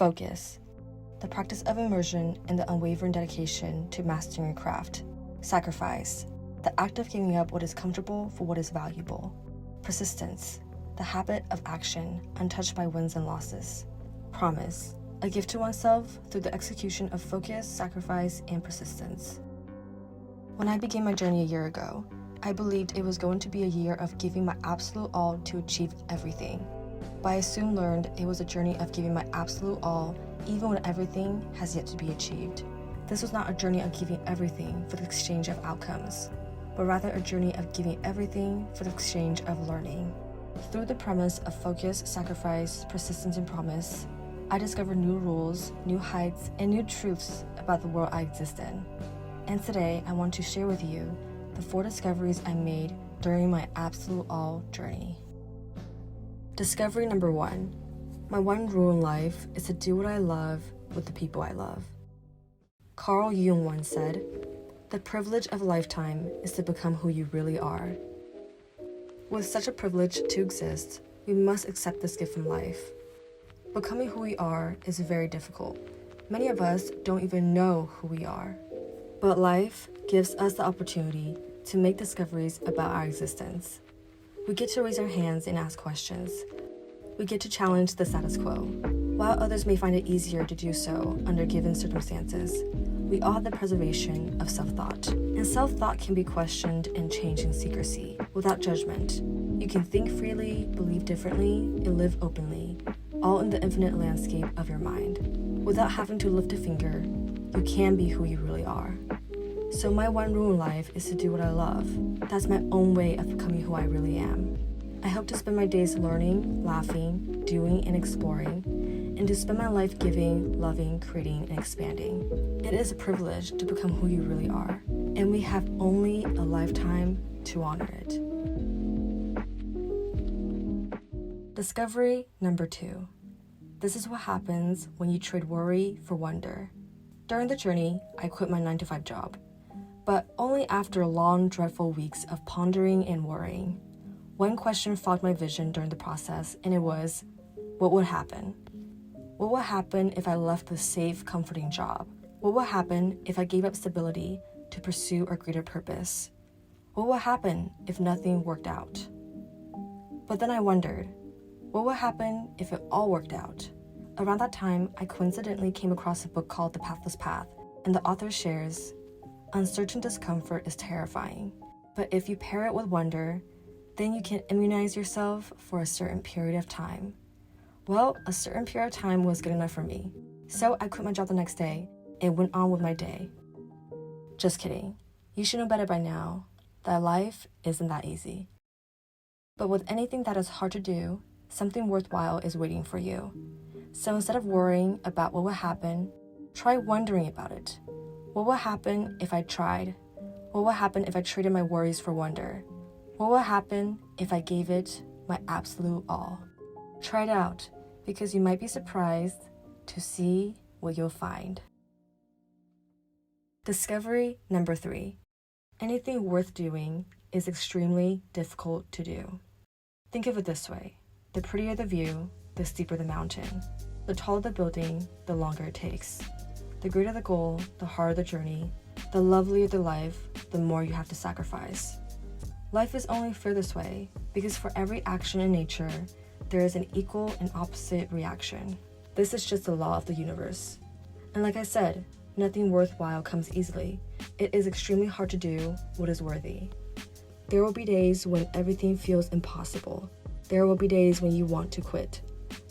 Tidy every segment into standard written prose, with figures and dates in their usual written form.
Focus, the practice of immersion and the unwavering dedication to mastering a craft. Sacrifice, the act of giving up what is comfortable for what is valuable. Persistence, the habit of action untouched by wins and losses. Promise, a gift to oneself through the execution of focus, sacrifice, and persistence. When I began my journey a year ago, I believed it was going to be a year of giving my absolute all to achieve everything. But I soon learned it was a journey of giving my absolute all even when everything has yet to be achieved. This was not a journey of giving everything for the exchange of outcomes, but rather a journey of giving everything for the exchange of learning. Through the premise of focus, sacrifice, persistence, and promise, I discovered new rules, new heights, and new truths about the world I exist in. And today, I want to share with you the 4 discoveries I made during my absolute all journey. Discovery number 1. My one rule in life is to do what I love with the people I love. Carl Jung once said, "The privilege of a lifetime is to become who you really are." With such a privilege to exist, we must accept this gift from life. Becoming who we are is very difficult. Many of us don't even know who we are. But life gives us the opportunity to make discoveries about our existence. We get to raise our hands and ask questions. We get to challenge the status quo. While others may find it easier to do so under given circumstances, we all have the preservation of self-thought. And self-thought can be questioned and changed in secrecy, without judgment. You can think freely, believe differently, and live openly, all in the infinite landscape of your mind. Without having to lift a finger, you can be who you really are. So my one rule in life is to do what I love. That's my own way of becoming who I really am. I hope to spend my days learning, laughing, doing, and exploring, and to spend my life giving, loving, creating, and expanding. It is a privilege to become who you really are, and we have only a lifetime to honor it. Discovery number 2. This is what happens when you trade worry for wonder. During the journey, I quit my 9-to-5 job, but only after long, dreadful weeks of pondering and worrying. One question fogged my vision during the process, and it was, what would happen? What would happen if I left the safe, comforting job? What would happen if I gave up stability to pursue a greater purpose? What would happen if nothing worked out? But then I wondered, what would happen if it all worked out? Around that time, I coincidentally came across a book called The Pathless Path, and the author shares, uncertain discomfort is terrifying, but if you pair it with wonder, then you can immunize yourself for a certain period of time. Well, a certain period of time was good enough for me, so I quit my job the next day and went on with my day. Just kidding. You should know better by now that life isn't that easy. But with anything that is hard to do, something worthwhile is waiting for you. So instead of worrying about what will happen, try wondering about it. What will happen if I tried? What will happen if I traded my worries for wonder? What will happen if I gave it my absolute all? Try it out, because you might be surprised to see what you'll find. Discovery number 3. Anything worth doing is extremely difficult to do. Think of it this way. The prettier the view, the steeper the mountain. The taller the building, the longer it takes. The greater the goal, the harder the journey. The lovelier the life, the more you have to sacrifice. Life is only fair this way, because for every action in nature, there is an equal and opposite reaction. This is just the law of the universe. And like I said, nothing worthwhile comes easily. It is extremely hard to do what is worthy. There will be days when everything feels impossible. There will be days when you want to quit.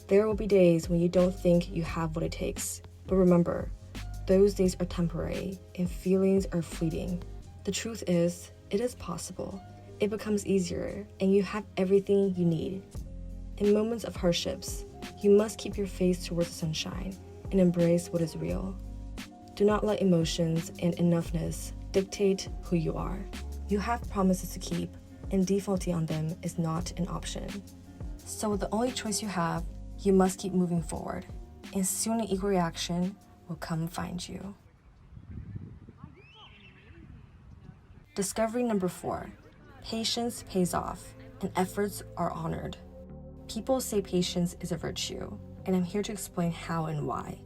There will be days when you don't think you have what it takes. But remember, those days are temporary and feelings are fleeting. The truth is, it is possible. It becomes easier and you have everything you need. In moments of hardships, you must keep your face towards the sunshine and embrace what is real. Do not let emotions and enoughness dictate who you are. You have promises to keep, and defaulting on them is not an option. So with the only choice you have, you must keep moving forward, and soon an equal reaction will come find you. Discovery number 4. Patience pays off, and efforts are honored. People say patience is a virtue, and I'm here to explain how and why.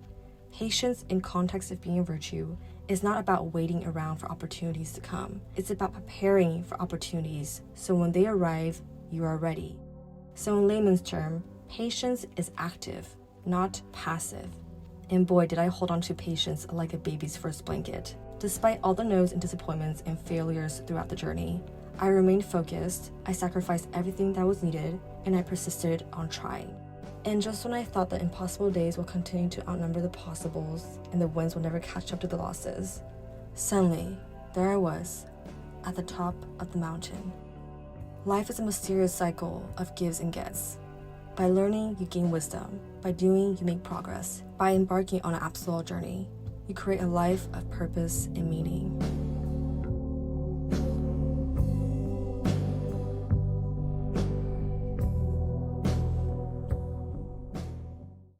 Patience in context of being a virtue is not about waiting around for opportunities to come. It's about preparing for opportunities so when they arrive, you are ready. So in layman's term, patience is active, not passive. And boy, did I hold on to patience like a baby's first blanket. Despite all the no's and disappointments and failures throughout the journey, I remained focused, I sacrificed everything that was needed, and I persisted on trying. And just when I thought the impossible days will continue to outnumber the possibles and the wins will never catch up to the losses, suddenly, there I was, at the top of the mountain. Life is a mysterious cycle of gives and gets. By learning, you gain wisdom. By doing, you make progress. By embarking on an absolute journey, you create a life of purpose and meaning.